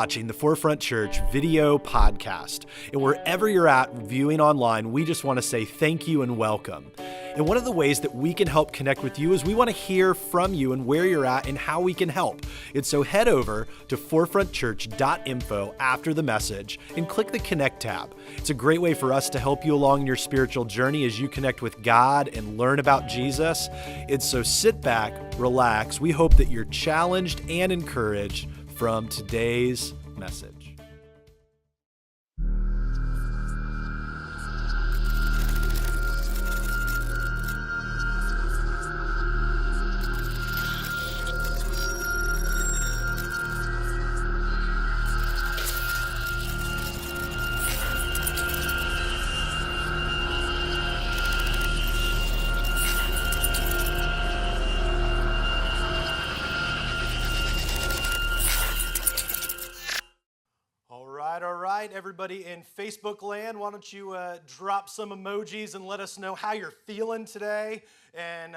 watching the Forefront Church video podcast. And wherever you're at viewing online, we just want to say thank you and welcome. And one of the ways that we can help connect with you is we want to hear from you and where you're at and how we can help. And so head over to forefrontchurch.info after the message and click the Connect tab. It's a great way for us to help you along your spiritual journey as you connect with God and learn about Jesus. And so sit back, relax. We hope that you're challenged and encouraged from today's message. All right, everybody in Facebook land, why don't you drop some emojis and let us know how you're feeling today. And,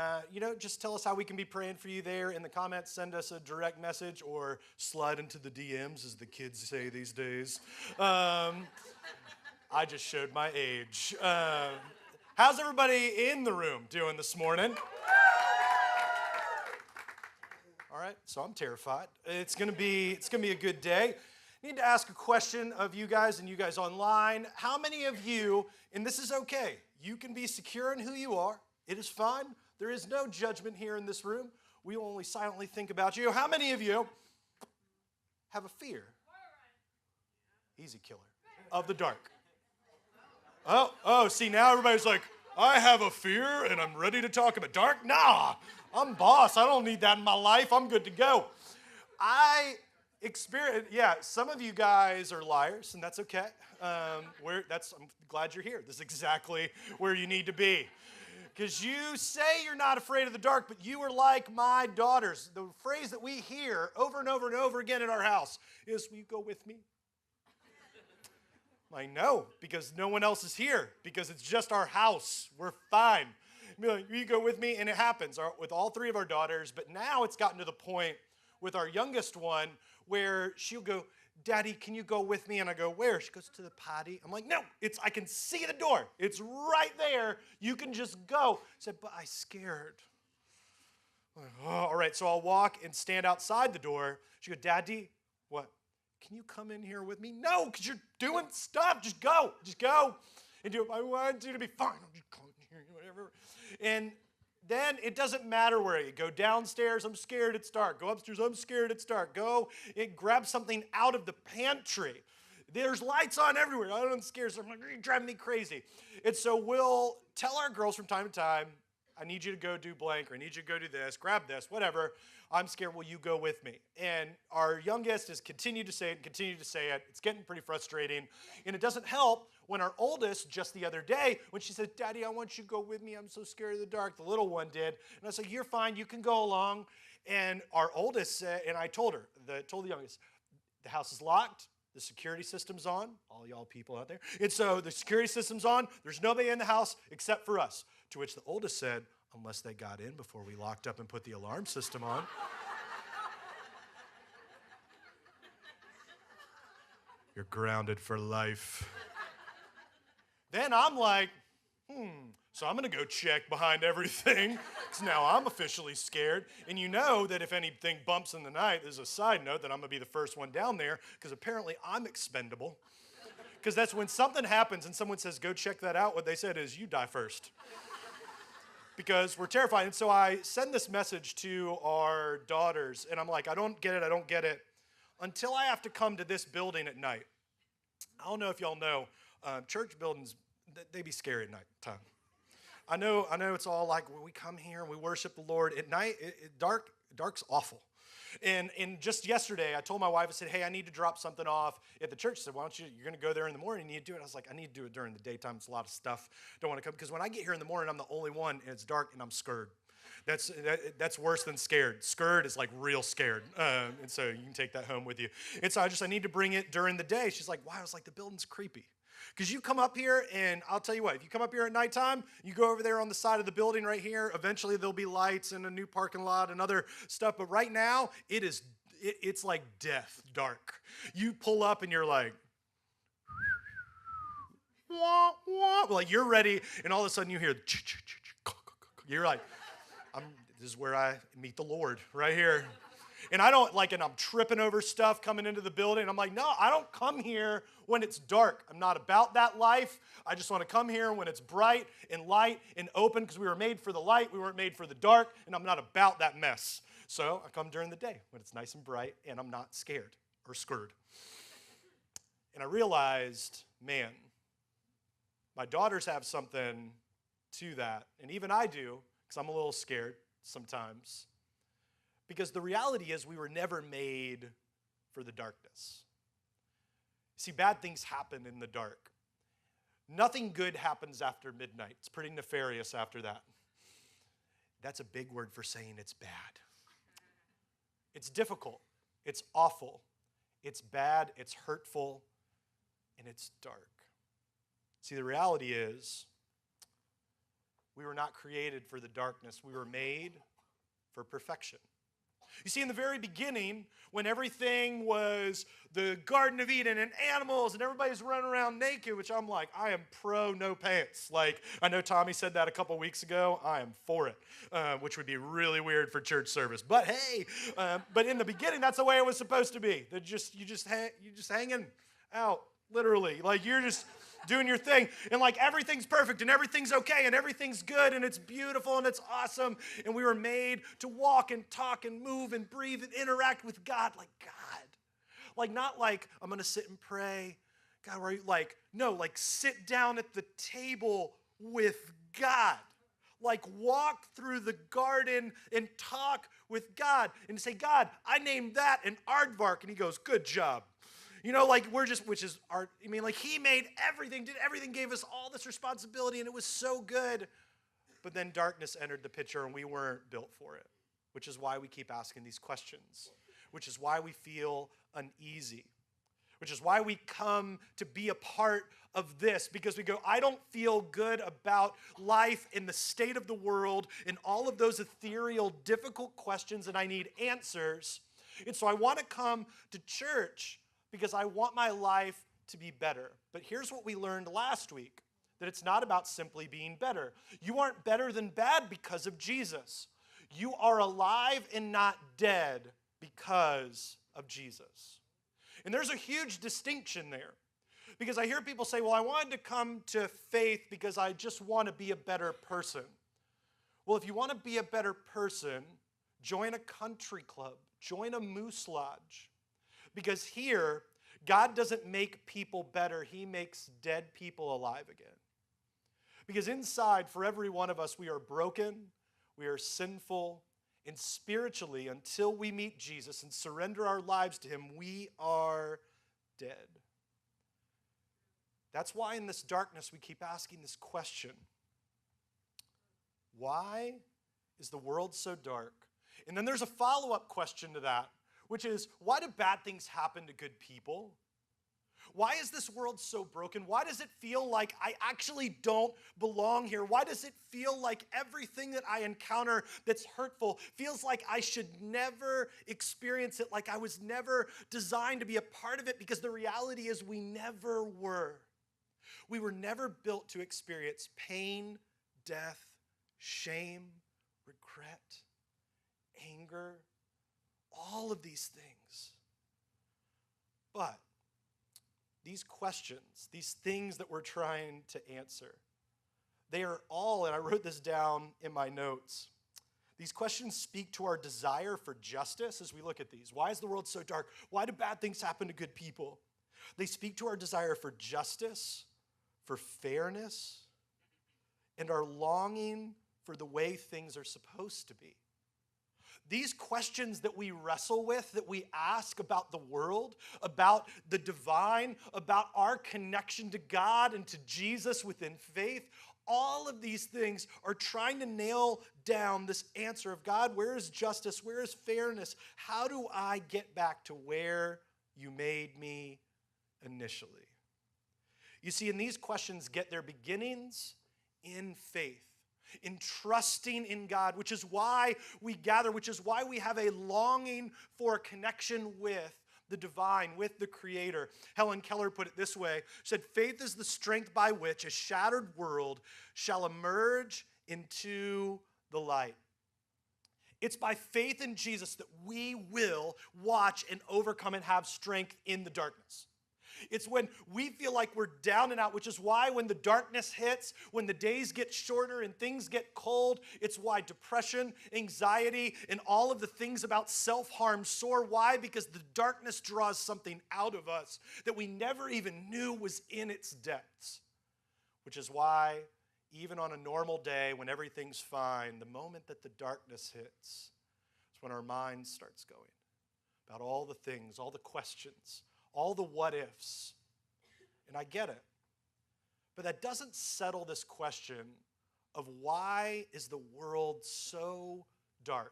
just tell us how we can be praying for you there in the comments. Send us a direct message or slide into the DMs, as the kids say these days. I just showed my age. How's everybody in the room doing this morning? All right, so I'm terrified. It's gonna be a good day. I need to ask a question of you guys and you guys online. How many of you, and this is okay, you can be secure in who you are. It is fine. There is no judgment here in this room. We will only silently think about you. How many of you have a fear? Easy killer. Of the dark. See, now everybody's like, I have a fear and I'm ready to talk about dark. Nah, I'm boss. I don't need that in my life. I'm good to go. Some of you guys are liars, and that's okay. I'm glad you're here. This is exactly where you need to be. Because you say you're not afraid of the dark, but you are like my daughters. The phrase that we hear over and over and over again in our house is, will you go with me? I know, because no one else is here, because it's just our house. We're fine. Will you go with me? And it happens with all three of our daughters, but now it's gotten to the point with our youngest one where she'll go, Daddy, can you go with me? And I go, where? She goes, to the potty. I'm like, no, I can see the door. It's right there. You can just go. I said, but I'm scared. I'm like, oh, all right, so I'll walk and stand outside the door. She goes, Daddy, what? Can you come in here with me? No, because you're doing stuff. Just go. And I want you to be fine. I'm just going here, whatever. And then it doesn't matter where you go. Downstairs, I'm scared it's dark. Go upstairs, I'm scared it's dark. Go and grab something out of the pantry. There's lights on everywhere. I'm scared. So I'm like, you're driving me crazy. And so we'll tell our girls from time to time, I need you to go do blank, or I need you to go do this, grab this, whatever. I'm scared, will you go with me? And our youngest has continued to say it. It's getting pretty frustrating. And it doesn't help when our oldest, just the other day, when she said, Daddy, I want you to go with me. I'm so scared of the dark. The little one did. And I said, you're fine. You can go along. And our oldest said, and I told the youngest, the house is locked. The security system's on. All y'all people out there. And so the security system's on. There's nobody in the house except for us. To which the oldest said, unless they got in before we locked up and put the alarm system on. You're grounded for life. Then I'm like, so I'm going to go check behind everything, because now I'm officially scared. And you know that if anything bumps in the night, there's a side note that I'm going to be the first one down there, because apparently I'm expendable. Because that's when something happens and someone says, go check that out, what they said is, you die first. Because we're terrified. And so I send this message to our daughters, and I'm like, I don't get it, until I have to come to this building at night. I don't know if y'all know, church buildings, they be scary at night time. I know it's all like, when we come here and we worship the Lord at night, dark's awful. And just yesterday, I told my wife, I said, hey, I need to drop something off at the church. She said, why don't you're going to go there in the morning, you need to do it. I was like, I need to do it during the daytime. It's a lot of stuff. Don't want to come. Because when I get here in the morning, I'm the only one, and it's dark, and I'm scared. That's worse than scared. Scared is like real scared. And so you can take that home with you. And so I need to bring it during the day. She's like, why? I was like, the building's creepy. Because you come up here, and I'll tell you what, if you come up here at nighttime, you go over there on the side of the building right here, eventually there'll be lights and a new parking lot and other stuff. But right now, it is it's like death, dark. You pull up and you're like, wah, wah. Like you're ready, and all of a sudden you hear, you're like, this is where I meet the Lord, right here. And I don't and I'm tripping over stuff coming into the building. I'm like, no, I don't come here when it's dark. I'm not about that life. I just want to come here when it's bright and light and open because we were made for the light. We weren't made for the dark, and I'm not about that mess. So I come during the day when it's nice and bright and I'm not scared or scared. And I realized, man, my daughters have something to that. And even I do, because I'm a little scared sometimes. Because the reality is we were never made for the darkness. See, bad things happen in the dark. Nothing good happens after midnight. It's pretty nefarious after that. That's a big word for saying it's bad. It's difficult. It's awful. It's bad. It's hurtful. And it's dark. See, the reality is we were not created for the darkness. We were made for perfection. You see, in the very beginning, when everything was the Garden of Eden and animals and everybody's running around naked, which I'm like, I am pro no pants. Like, I know Tommy said that a couple weeks ago. I am for it, which would be really weird for church service. But hey, but in the beginning, that's the way it was supposed to be. You're just hanging out, literally. Like, you're just doing your thing, and like everything's perfect and everything's okay and everything's good and it's beautiful and it's awesome, and we were made to walk and talk and move and breathe and interact with God like God. Like not like I'm gonna sit and pray. God, where are you? Like, no, like sit down at the table with God. Like walk through the garden and talk with God and say, God, I named that an aardvark. And he goes, good job. You know, like he made everything, did everything, gave us all this responsibility, and it was so good. But then darkness entered the picture, and we weren't built for it, which is why we keep asking these questions, which is why we feel uneasy, which is why we come to be a part of this, because we go, I don't feel good about life and the state of the world and all of those ethereal, difficult questions, and I need answers. And so I want to come to church because I want my life to be better. But here's what we learned last week, that it's not about simply being better. You aren't better than bad because of Jesus. You are alive and not dead because of Jesus. And there's a huge distinction there, because I hear people say, well, I wanted to come to faith because I just want to be a better person. Well, if you want to be a better person, join a country club, join a moose lodge. Because here, God doesn't make people better. He makes dead people alive again. Because inside, for every one of us, we are broken, we are sinful, and spiritually, until we meet Jesus and surrender our lives to him, we are dead. That's why in this darkness, we keep asking this question. Why is the world so dark? And then there's a follow-up question to that, which is, why do bad things happen to good people? Why is this world so broken? Why does it feel like I actually don't belong here? Why does it feel like everything that I encounter that's hurtful feels like I should never experience it, like I was never designed to be a part of it? Because the reality is we never were. We were never built to experience pain, death, shame, regret, anger, all of these things. But these questions, these things that we're trying to answer, they are all, and I wrote this down in my notes, these questions speak to our desire for justice as we look at these. Why is the world so dark? Why do bad things happen to good people? They speak to our desire for justice, for fairness, and our longing for the way things are supposed to be. These questions that we wrestle with, that we ask about the world, about the divine, about our connection to God and to Jesus within faith, all of these things are trying to nail down this answer of God, where is justice? Where is fairness? How do I get back to where you made me initially? You see, and these questions get their beginnings in faith. in trusting in God, which is why we gather, which is why we have a longing for a connection with the divine, with the Creator. Helen Keller put it this way. She said, faith is the strength by which a shattered world shall emerge into the light. It's by faith in Jesus that we will watch and overcome and have strength in the darkness. It's when we feel like we're down and out, which is why when the darkness hits, when the days get shorter and things get cold, it's why depression, anxiety, and all of the things about self-harm soar. Why? Because the darkness draws something out of us that we never even knew was in its depths. Which is why, even on a normal day when everything's fine, the moment that the darkness hits is when our mind starts going about all the things, all the questions, all the what ifs. And I get it. But that doesn't settle this question of why is the world so dark?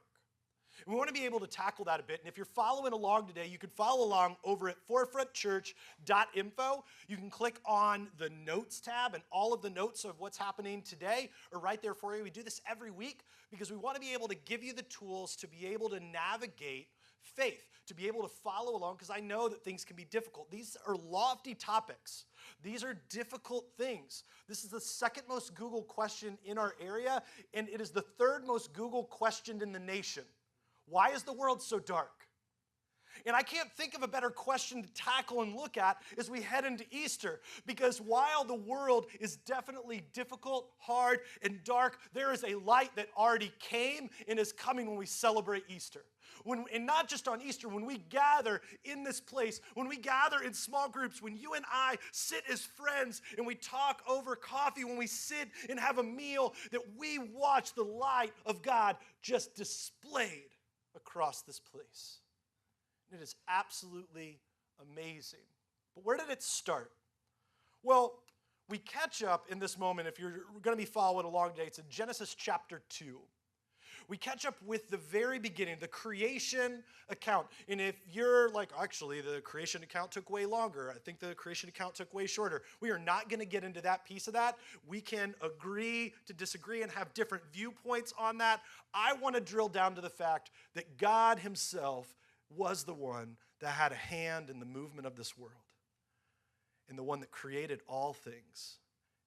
And we want to be able to tackle that a bit. And if you're following along today, you can follow along over at forefrontchurch.info. You can click on the notes tab, and all of the notes of what's happening today are right there for you. We do this every week because we want to be able to give you the tools to be able to navigate faith, to be able to follow along, because I know that things can be difficult. These are lofty topics. These are difficult things. This is the second most Googled question in our area, and it is the third most Googled questioned in the nation. Why is the world so dark? And I can't think of a better question to tackle and look at as we head into Easter, because while the world is definitely difficult, hard, and dark, there is a light that already came and is coming when we celebrate Easter. And not just on Easter, when we gather in this place, when we gather in small groups, when you and I sit as friends and we talk over coffee, when we sit and have a meal, that we watch the light of God just displayed across this place. It is absolutely amazing. But where did it start? Well, we catch up in this moment, if you're going to be following along today, it's in Genesis chapter 2. We catch up with the very beginning, the creation account. And if you're like, actually, the creation account took way longer. I think the creation account took way shorter. We are not going to get into that piece of that. We can agree to disagree and have different viewpoints on that. I want to drill down to the fact that God himself was the one that had a hand in the movement of this world, and the one that created all things.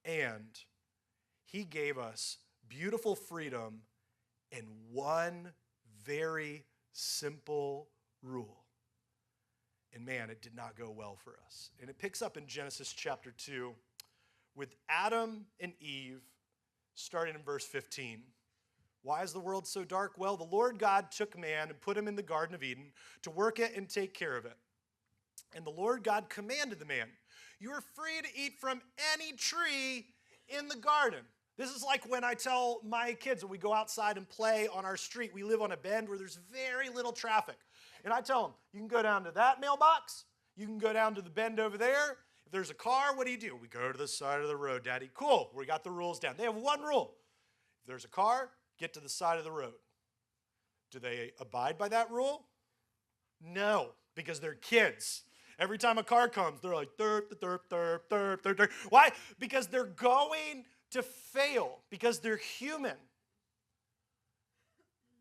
And he gave us beautiful freedom and one very simple rule. And man, it did not go well for us. And it picks up in Genesis chapter 2 with Adam and Eve, starting in verse 15. Why is the world so dark? Well, the Lord God took man and put him in the Garden of Eden to work it and take care of it. And the Lord God commanded the man, you are free to eat from any tree in the garden. This is like when I tell my kids when we go outside and play on our street. We live on a bend where there's very little traffic. And I tell them, you can go down to that mailbox. You can go down to the bend over there. If there's a car, what do? We go to the side of the road, Daddy. Cool, we got the rules down. They have one rule. If there's a car, get to the side of the road. Do they abide by that rule? No, because they're kids. Every time a car comes, they're like, derp, derp, derp, derp, derp, derp. Why? Because they're going to fail, because they're human.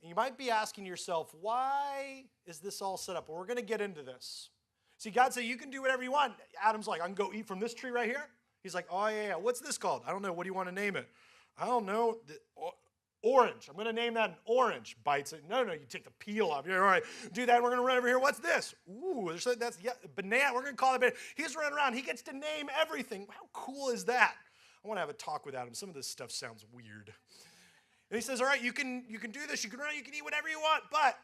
And you might be asking yourself, why is this all set up? Well, we're going to get into this. See, God said, you can do whatever you want. Adam's like, I can go eat from this tree right here. He's like, oh, yeah. What's this called? I don't know. What do you want to name it? I don't know. Orange. I'm going to name that an orange. Bites it. No, you take the peel off. All right, do that. We're going to run over here. What's this? Ooh, that's banana. We're going to call it banana. He's running around. He gets to name everything. How cool is that? I want to have a talk with Adam. Some of this stuff sounds weird. And he says, all right, you can do this. You can run. You can eat whatever you want, but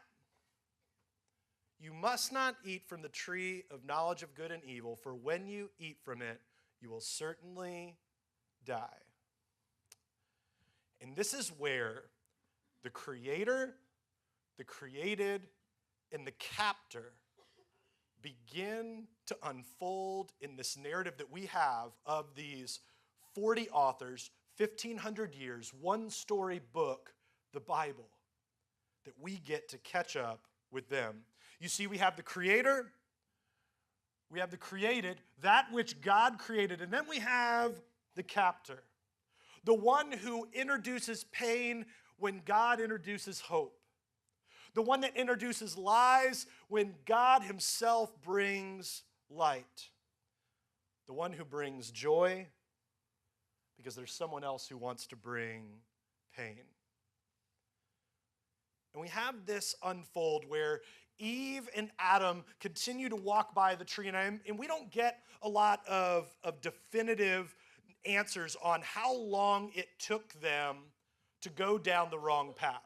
you must not eat from the tree of knowledge of good and evil, for when you eat from it, you will certainly die. And this is where the creator, the created, and the captor begin to unfold in this narrative that we have of these 40 authors, 1,500 years, one story book, the Bible, that we get to catch up with them. You see, we have the creator, we have the created, that which God created, and then we have the captor. The one who introduces pain when God introduces hope. The one that introduces lies when God himself brings light. The one who brings joy because there's someone else who wants to bring pain. And we have this unfold where Eve and Adam continue to walk by the tree, and we don't get a lot of definitive answers on how long it took them to go down the wrong path.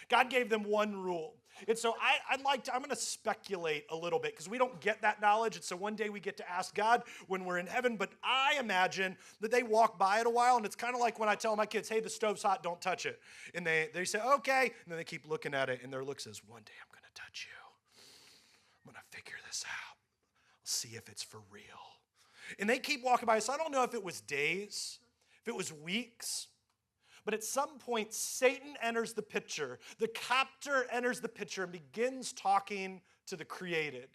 God gave them one rule. And so I'm going to speculate a little bit because we don't get that knowledge. And so one day we get to ask God when we're in heaven. But I imagine that they walk by it a while. And it's kind of like when I tell my kids, hey, the stove's hot, don't touch it. And they say, okay. And then they keep looking at it. And their look says, one day I'm going to touch you. I'm going to figure this out. I'll see if it's for real. And they keep walking by. So I don't know if it was days, if it was weeks. But at some point, Satan enters the picture. The captor enters the picture and begins talking to the created.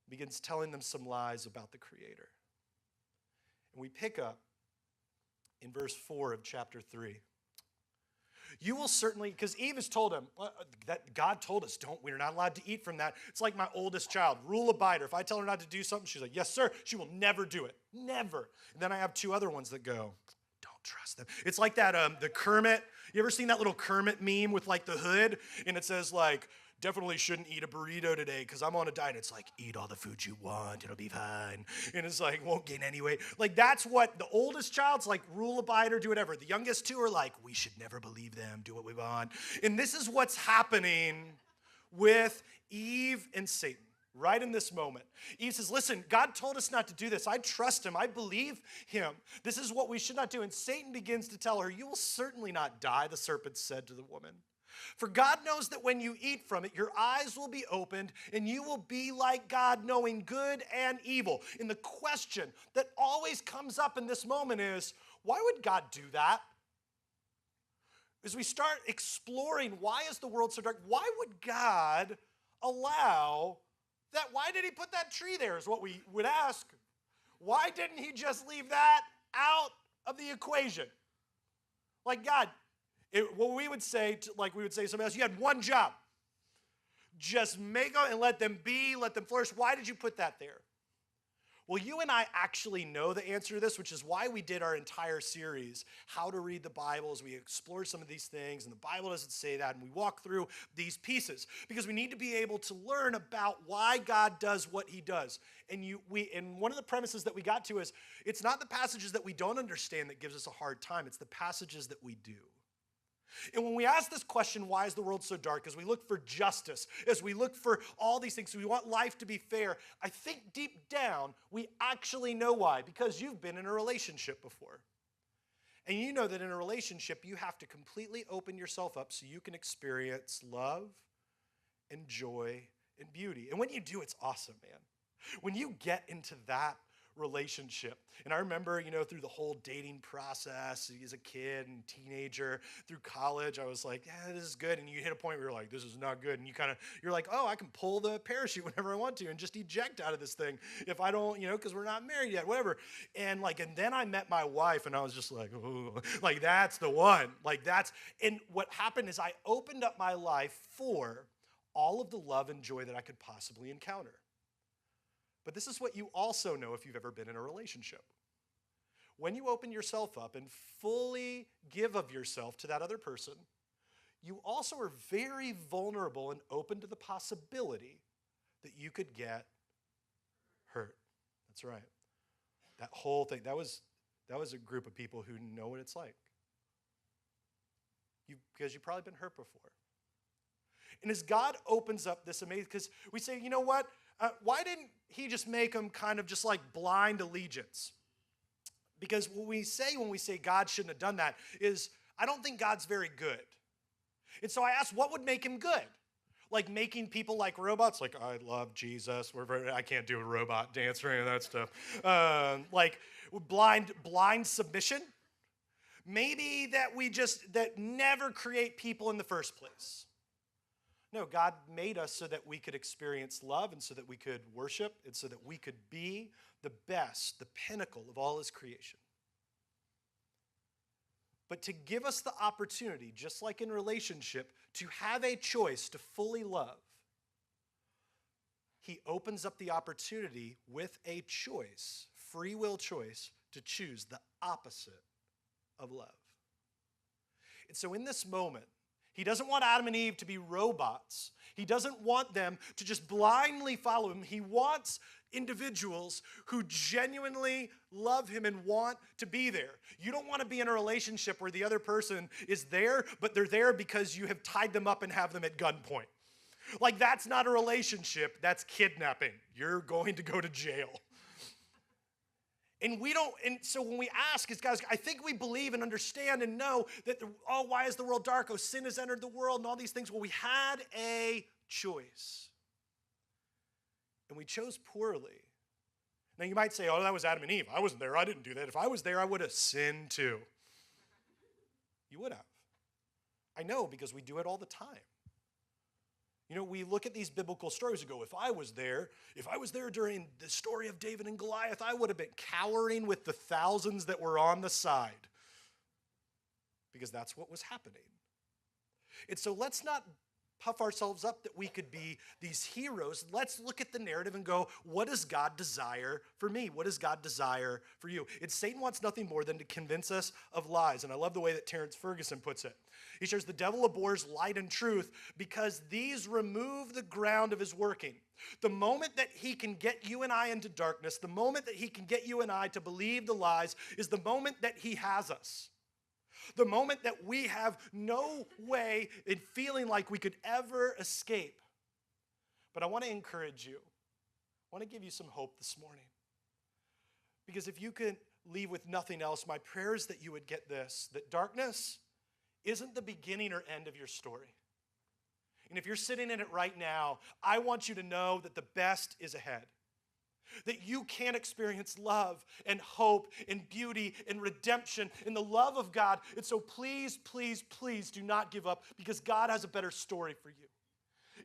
Begins telling them some lies about the Creator. And we pick up in verse 4 of chapter 3. You will certainly, because Eve has told him, that God told us, we're not allowed to eat from that. It's like my oldest child, rule abider. If I tell her not to do something, she's like, yes, sir. She will never do it. Never. And then I have two other ones that go, trust them. It's like that, the Kermit. You ever seen that little Kermit meme with like the hood? And it says like, definitely shouldn't eat a burrito today because I'm on a diet. It's like, eat all the food you want. It'll be fine. And it's like, won't gain any weight. Like that's what the oldest child's like, rule abider, do whatever. The youngest two are like, we should never believe them. Do what we want. And this is what's happening with Eve and Satan. Right in this moment. Eve says, listen, God told us not to do this. I trust him. I believe him. This is what we should not do. And Satan begins to tell her, you will certainly not die, the serpent said to the woman. For God knows that when you eat from it, your eyes will be opened and you will be like God, knowing good and evil. And the question that always comes up in this moment is, why would God do that? As we start exploring why is the world so dark, why would God allow that? Why did he put that tree there is what we would ask. Why didn't he just leave that out of the equation? Like God, what we would say, we would say to somebody else, you had one job. Just make them and let them be, let them flourish. Why did you put that there? Well, you and I actually know the answer to this, which is why we did our entire series, How to Read the Bible, as we explore some of these things, and the Bible doesn't say that, and we walk through these pieces, because we need to be able to learn about why God does what he does. And one of the premises that we got to is, it's not the passages that we don't understand that gives us a hard time, it's the passages that we do. And when we ask this question, why is the world so dark, as we look for justice, as we look for all these things, we want life to be fair, I think deep down, we actually know why, because you've been in a relationship before. And you know that in a relationship, you have to completely open yourself up so you can experience love and joy and beauty. And when you do, it's awesome, man. When you get into that relationship. And I remember, through the whole dating process as a kid and teenager, through college, I was like, yeah, this is good. And you hit a point where you're like, this is not good. And you're like, oh, I can pull the parachute whenever I want to and just eject out of this thing if I don't, because we're not married yet, whatever. And then I met my wife and I was just like, oh, like that's the one. And what happened is I opened up my life for all of the love and joy that I could possibly encounter. But this is what you also know if you've ever been in a relationship. When you open yourself up and fully give of yourself to that other person, you also are very vulnerable and open to the possibility that you could get hurt. That's right. That whole thing, that was a group of people who know what it's like. Because you've probably been hurt before. And as God opens up this amazing, because we say, you know what? Why didn't he just make them kind of just like blind allegiance? Because what we say when we say God shouldn't have done that is, I don't think God's very good. And so I asked, what would make him good? Like making people like robots? Like, I love Jesus. I can't do a robot dance or any of that stuff. Like blind submission? Maybe that never create people in the first place. No, God made us so that we could experience love and so that we could worship and so that we could be the best, the pinnacle of all his creation. but to give us the opportunity, just like in relationship, to have a choice to fully love. He opens up the opportunity with a choice, free will choice, to choose the opposite of love. And so in this moment, he doesn't want Adam and Eve to be robots. He doesn't want them to just blindly follow him. He wants individuals who genuinely love him and want to be there. You don't want to be in a relationship where the other person is there, but they're there because you have tied them up and have them at gunpoint. Like, that's not a relationship, that's kidnapping. You're going to go to jail. And so when we ask, is guys, I think we believe and understand and know that, why is the world dark? Oh, sin has entered the world and all these things. Well, we had a choice. And we chose poorly. Now you might say, oh, that was Adam and Eve. I wasn't there, I didn't do that. If I was there, I would have sinned too. You would have. I know, because we do it all the time. You know, we look at these biblical stories and go, if I was there during the story of David and Goliath, I would have been cowering with the thousands that were on the side. Because that's what was happening. And so let's not puff ourselves up that we could be these heroes. Let's look at the narrative and go, what does God desire for me? What does God desire for you? Satan wants nothing more than to convince us of lies. And I love the way that Terrence Ferguson puts it. He shares the devil abhors light and truth because these remove the ground of his working. The moment that he can get you and I into darkness, the moment that he can get you and I to believe the lies, is the moment that he has us. The moment that we have no way in feeling like we could ever escape. But I want to encourage you. I want to give you some hope this morning. Because if you could leave with nothing else, my prayer is that you would get this, that darkness isn't the beginning or end of your story. And if you're sitting in it right now, I want you to know that the best is ahead. That you can experience love and hope and beauty and redemption and the love of God. And so please, please, please do not give up, because God has a better story for you.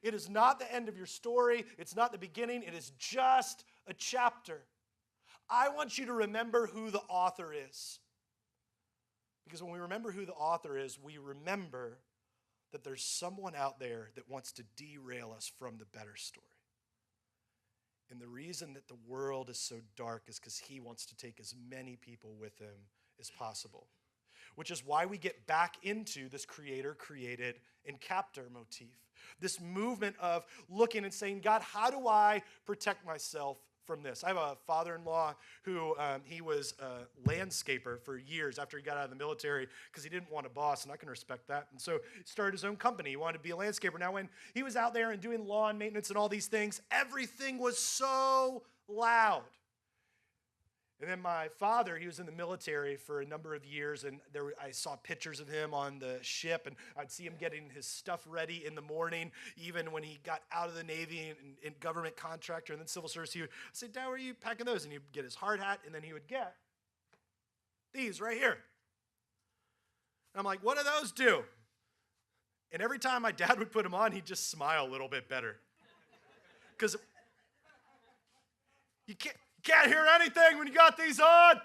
It is not the end of your story. It's not the beginning. It is just a chapter. I want you to remember who the author is. Because when we remember who the author is, we remember that there's someone out there that wants to derail us from the better story. And the reason that the world is so dark is because he wants to take as many people with him as possible. Which is why we get back into this creator, created, and captor motif. This movement of looking and saying, God, how do I protect myself from this? I have a father-in-law who he was a landscaper for years after he got out of the military because he didn't want a boss, and I can respect that. And so he started his own company. He wanted to be a landscaper. Now, when he was out there and doing lawn maintenance and all these things, everything was so loud. And then my father, he was in the military for a number of years, and I saw pictures of him on the ship, and I'd see him getting his stuff ready in the morning, even when he got out of the Navy and government contractor and then civil service. He would say, Dad, where are you packing those? And he'd get his hard hat, and then he would get these right here. And I'm like, what do those do? And every time my dad would put them on, he'd just smile a little bit better. Because you can't hear anything when you got these on.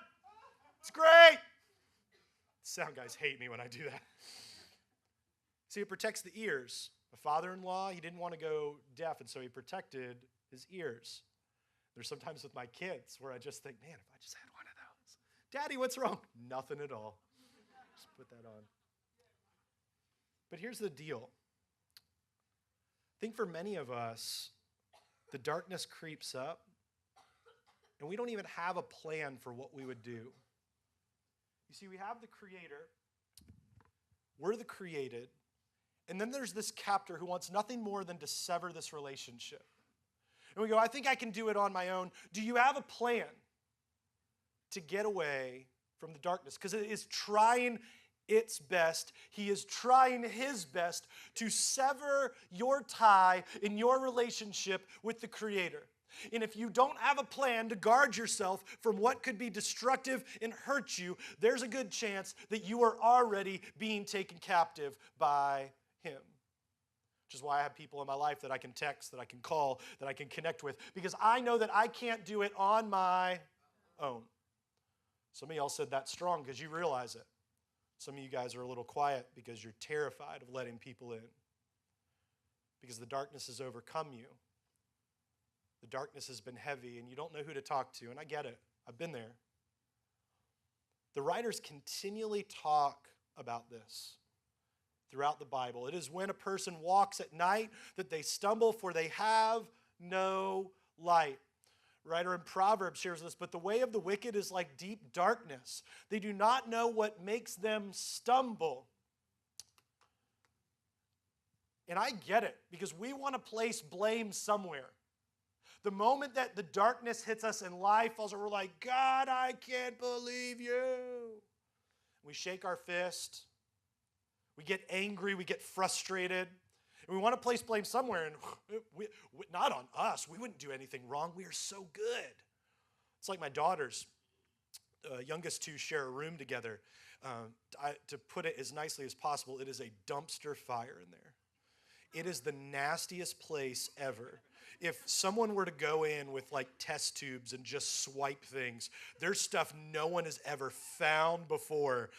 It's great. Sound guys hate me when I do that. See, it protects the ears. My father-in-law, he didn't want to go deaf, and so he protected his ears. There's sometimes with my kids where I just think, man, if I just had one of those. Daddy, what's wrong? Nothing at all. Just put that on. But here's the deal. I think for many of us, the darkness creeps up, and we don't even have a plan for what we would do. You see, we have the creator. We're the created. And then there's this captor who wants nothing more than to sever this relationship. And we go, I think I can do it on my own. Do you have a plan to get away from the darkness? Because it is trying its best. He is trying his best to sever your tie in your relationship with the creator. And if you don't have a plan to guard yourself from what could be destructive and hurt you, there's a good chance that you are already being taken captive by him. Which is why I have people in my life that I can text, that I can call, that I can connect with, because I know that I can't do it on my own. Some of y'all said that strong because you realize it. Some of you guys are a little quiet because you're terrified of letting people in, because the darkness has overcome you. The darkness has been heavy, and you don't know who to talk to, and I get it. I've been there. The writers continually talk about this throughout the Bible. It is when a person walks at night that they stumble, for they have no light. Writer in Proverbs shares this, but the way of the wicked is like deep darkness. They do not know what makes them stumble. And I get it, because we want to place blame somewhere. The moment that the darkness hits us in life, we're like, God, I can't believe you. We shake our fist. We get angry. We get frustrated. And we want to place blame somewhere, and not on us. We wouldn't do anything wrong. We are so good. It's like my daughters, youngest two, share a room together. To put it as nicely as possible, it is a dumpster fire in there. It is the nastiest place ever. If someone were to go in with like test tubes and just swipe things, there's stuff no one has ever found before.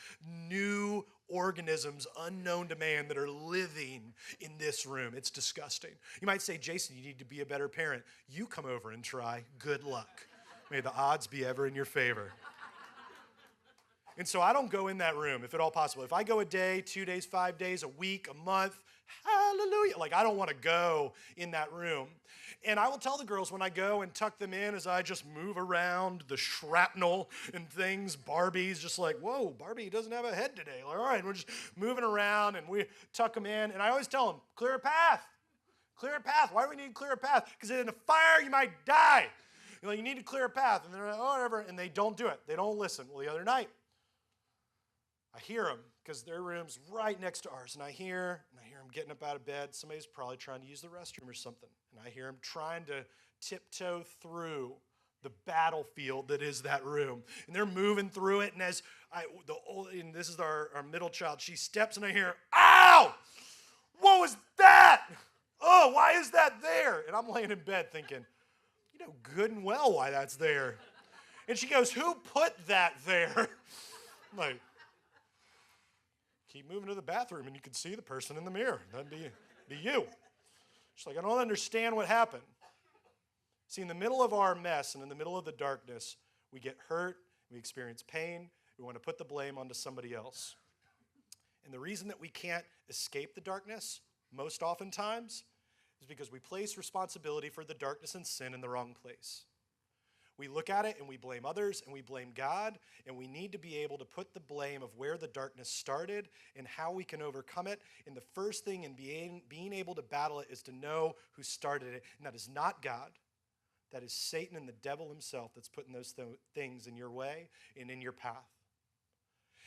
New organisms unknown to man that are living in this room. It's disgusting. You might say, Jason, you need to be a better parent. You come over and try. Good luck. May the odds be ever in your favor. And so I don't go in that room, if at all possible. If I go a day, 2 days, 5 days, a week, a month, hallelujah. Like, I don't want to go in that room. And I will tell the girls when I go and tuck them in as I just move around the shrapnel and things, Barbie's just like, whoa, Barbie doesn't have a head today. Like, all right, we're just moving around and we tuck them in. And I always tell them, clear a path. Clear a path. Why do we need to clear a path? Because in a fire, you might die. You need to clear a path. And they're like, oh, whatever. And they don't do it. They don't listen. Well, the other night, I hear them because their room's right next to ours. And I hear them getting up out of bed. Somebody's probably trying to use the restroom or something. And I hear them trying to tiptoe through the battlefield that is that room. And they're moving through it. And and this is our middle child, she steps and I hear, ow! What was that? Oh, why is that there? And I'm laying in bed thinking, you know good and well why that's there. And she goes, who put that there? I'm like, keep moving to the bathroom and you can see the person in the mirror. That'd be you. She's like, I don't understand what happened. See, in the middle of our mess and in the middle of the darkness, we get hurt, we experience pain, we want to put the blame onto somebody else. And the reason that we can't escape the darkness, most oftentimes, is because we place responsibility for the darkness and sin in the wrong place. We look at it and we blame others and we blame God, and we need to be able to put the blame of where the darkness started and how we can overcome it. And the first thing in being able to battle it is to know who started it, and that is not God. That is Satan and the devil himself that's putting those things in your way and in your path.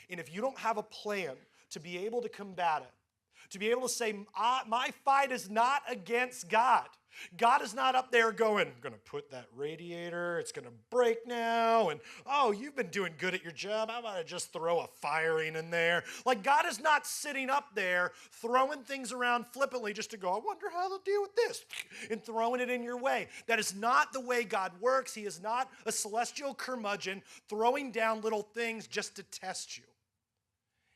And if you don't have a plan to be able to combat it, to be able to say, my fight is not against God. God is not up there going, I'm going to put that radiator, it's going to break now, and oh, you've been doing good at your job, how about I just throw a firing in there? Like, God is not sitting up there throwing things around flippantly just to go, I wonder how they'll deal with this, and throwing it in your way. That is not the way God works. He is not a celestial curmudgeon throwing down little things just to test you.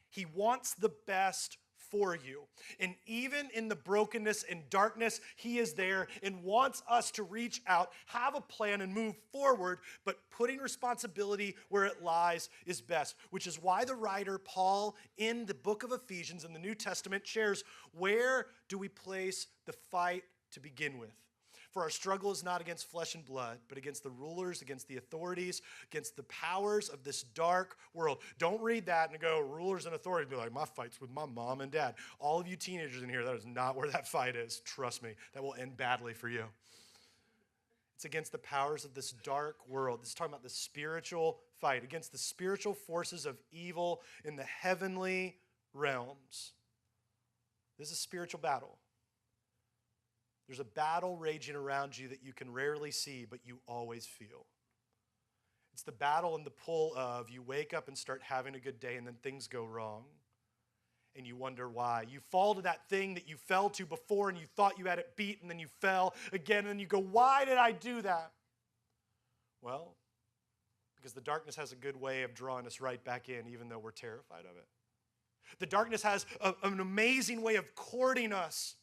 He wants the best for you. And even in the brokenness and darkness, he is there and wants us to reach out, have a plan, and move forward, but putting responsibility where it lies is best, which is why the writer Paul in the book of Ephesians in the New Testament shares, where do we place the fight to begin with? For our struggle is not against flesh and blood, but against the rulers, against the authorities, against the powers of this dark world. Don't read that and go, rulers and authorities. Be like, my fight's with my mom and dad. All of you teenagers in here, that is not where that fight is. Trust me, that will end badly for you. It's against the powers of this dark world. This is talking about the spiritual fight, against the spiritual forces of evil in the heavenly realms. This is a spiritual battle. There's a battle raging around you that you can rarely see, but you always feel. It's the battle and the pull of you wake up and start having a good day and then things go wrong. And you wonder why. You fall to that thing that you fell to before and you thought you had it beat, and then you fell again and you go, why did I do that? Well, because the darkness has a good way of drawing us right back in even though we're terrified of it. The darkness has an amazing way of courting us.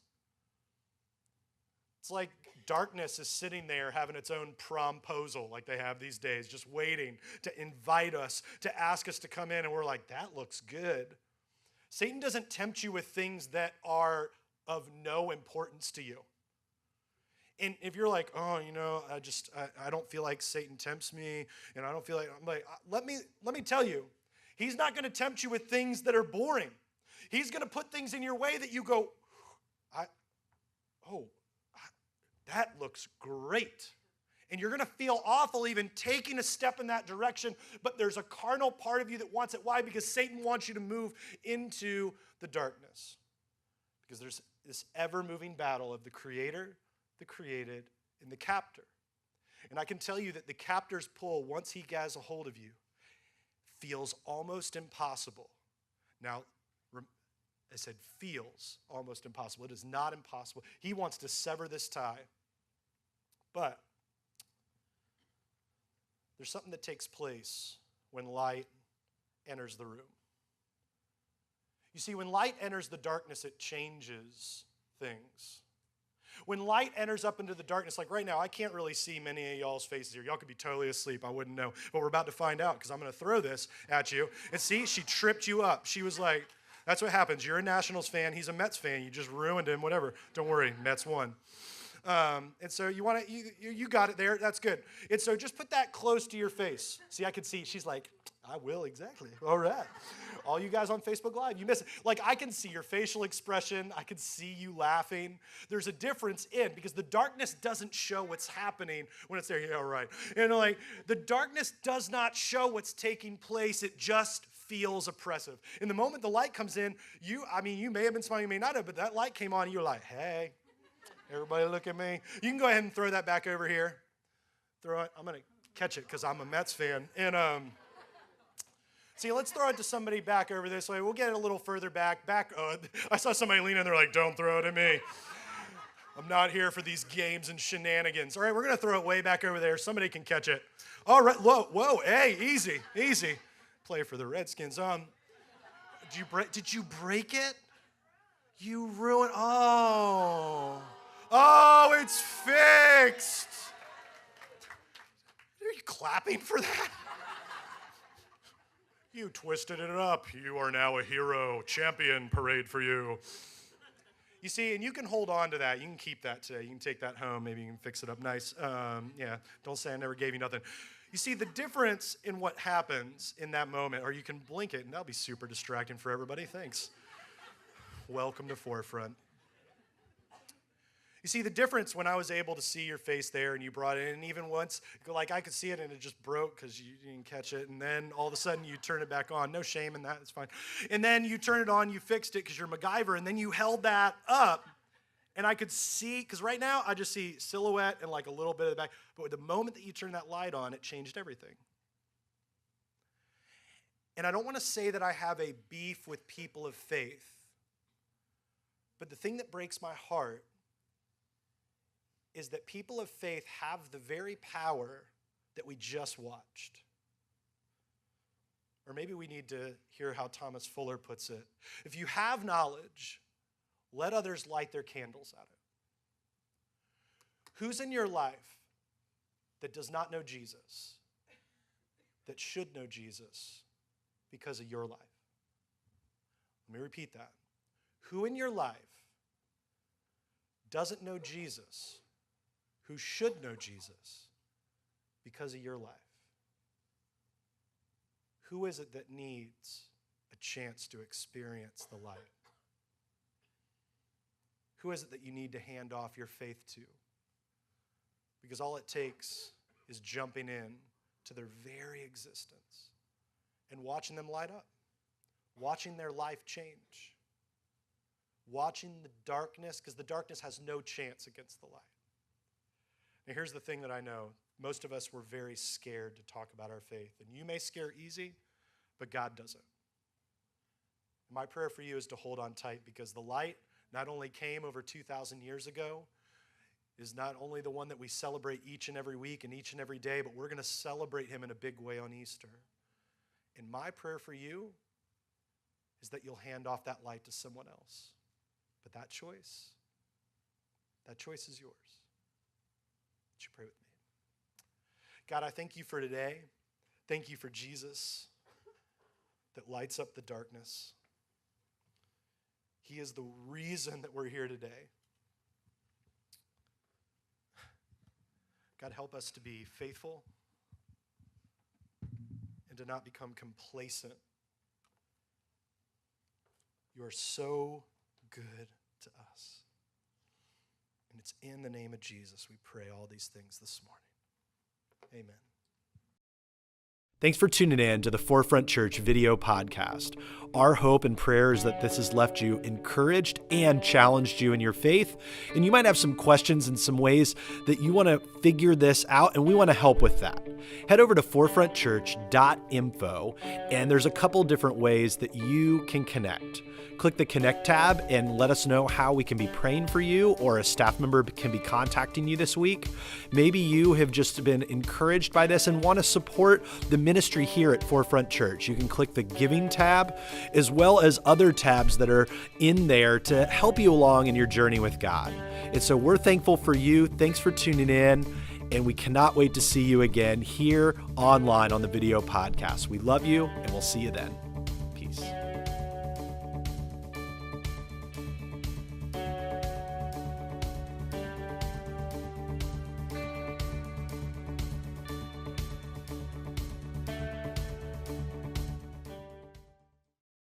It's like darkness is sitting there having its own promposal like they have these days, just waiting to invite us, to ask us to come in, and we're like, that looks good. Satan doesn't tempt you with things that are of no importance to you. And if you're like, oh, I don't feel like Satan tempts me, and I don't feel like, I'm like, let me tell you, he's not going to tempt you with things that are boring. He's going to put things in your way that you go, that looks great. And you're going to feel awful even taking a step in that direction, but there's a carnal part of you that wants it. Why? Because Satan wants you to move into the darkness. Because there's this ever-moving battle of the creator, the created, and the captor. And I can tell you that the captor's pull, once he gets a hold of you, feels almost impossible. Now, I said feels almost impossible. It is not impossible. He wants to sever this tie. But there's something that takes place when light enters the room. You see, when light enters the darkness, it changes things. When light enters up into the darkness, like right now, I can't really see many of y'all's faces here. Y'all could be totally asleep. I wouldn't know. But we're about to find out because I'm going to throw this at you. And see, she tripped you up. She was like, that's what happens. You're a Nationals fan. He's a Mets fan. You just ruined him, whatever. Don't worry. Mets won. And so you got it there. That's good. And so just put that close to your face. See, I can see. She's like, I will, exactly. All right. All you guys on Facebook Live, you miss it. Like, I can see your facial expression. I can see you laughing. There's a difference because the darkness doesn't show what's happening when it's there. Yeah, right. Like, the darkness does not show what's taking place. It just feels oppressive. In the moment the light comes in, you may have been smiling, you may not have, but that light came on, and you're like, hey, everybody look at me. You can go ahead and throw that back over here. Throw it. I'm going to catch it because I'm a Mets fan. And, see, let's throw it to somebody back over this way. We'll get it a little further back. I saw somebody lean in there like, don't throw it at me. I'm not here for these games and shenanigans. All right, we're going to throw it way back over there. Somebody can catch it. All right, whoa, hey, easy. Play for the Redskins. Did you break it? You ruined, oh, it's fixed. Are you clapping for that? You twisted it up. You are now a hero. Champion parade for you. You see, and you can hold on to that. You can keep that today. You can take that home. Maybe you can fix it up nice. Don't say I never gave you nothing. You see, the difference in what happens in that moment, or you can blink it, and that'll be super distracting for everybody. Thanks. Welcome to Forefront. You see, the difference when I was able to see your face there and you brought it in, and even once, like I could see it and it just broke because you didn't catch it, and then all of a sudden you turn it back on. No shame in that, it's fine. And then you turn it on, you fixed it because you're MacGyver, and then you held that up, and I could see, because right now I just see silhouette and like a little bit of the back, but the moment that you turn that light on, it changed everything. And I don't want to say that I have a beef with people of faith, but the thing that breaks my heart is that people of faith have the very power that we just watched. Or maybe we need to hear how Thomas Fuller puts it. If you have knowledge, let others light their candles at it. Who's in your life that does not know Jesus, that should know Jesus because of your life? Let me repeat that. Who in your life doesn't know Jesus, who should know Jesus because of your life? Who is it that needs a chance to experience the light? Who is it that you need to hand off your faith to? Because all it takes is jumping in to their very existence and watching them light up, watching their life change, watching the darkness, because the darkness has no chance against the light. Now, here's the thing that I know. Most of us were very scared to talk about our faith. And you may scare easy, but God doesn't. My prayer for you is to hold on tight, because the light not only came over 2,000 years ago, is not only the one that we celebrate each and every week and each and every day, but we're going to celebrate him in a big way on Easter. And my prayer for you is that you'll hand off that light to someone else. But that choice is yours. Would you pray with me? God, I thank you for today. Thank you for Jesus that lights up the darkness. He is the reason that we're here today. God, help us to be faithful and to not become complacent. You are so good to us. And it's in the name of Jesus we pray all these things this morning. Amen. Thanks for tuning in to the Forefront Church video podcast. Our hope and prayer is that this has left you encouraged and challenged you in your faith. And you might have some questions and some ways that you want to figure this out, and we want to help with that. Head over to forefrontchurch.info, and there's a couple different ways that you can connect. Click the Connect tab and let us know how we can be praying for you, or a staff member can be contacting you this week. Maybe you have just been encouraged by this and want to support the ministry here at Forefront Church. You can click the Giving tab, as well as other tabs that are in there to help you along in your journey with God. And so we're thankful for you. Thanks for tuning in, and we cannot wait to see you again here online on the video podcast. We love you, and we'll see you then.